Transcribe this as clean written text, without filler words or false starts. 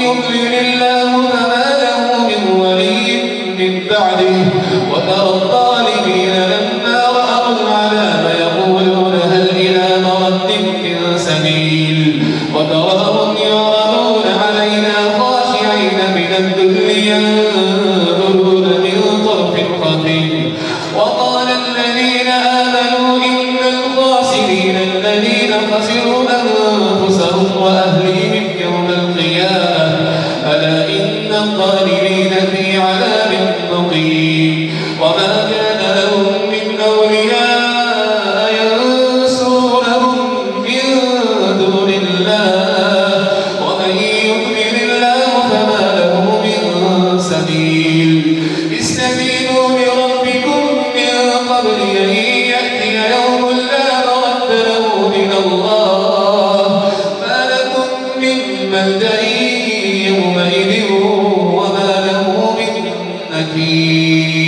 يضلل الله فما له من ولي من بعده وترى الظالمين لما رأوا العذاب يقولون هل إلى مرد من سبيل وتراهم يعرضون علينا خاشعين من الذل ينظرون من طرف خفي وقال الذين آمنوا إن الخاسرين الذين خسروا أنفسهم وأهليهم يوم القيامة ألا إن الظالمين في عذاب مقيم وما كان لهم من أولياء ينصرونهم من دون الله ومن يضلل الله فما له من سبيل استجيبوا لربكم من قبل أن يأتي يوم لا مرد له من الله ما لكم من ملجأ يومئذ وما له من نكير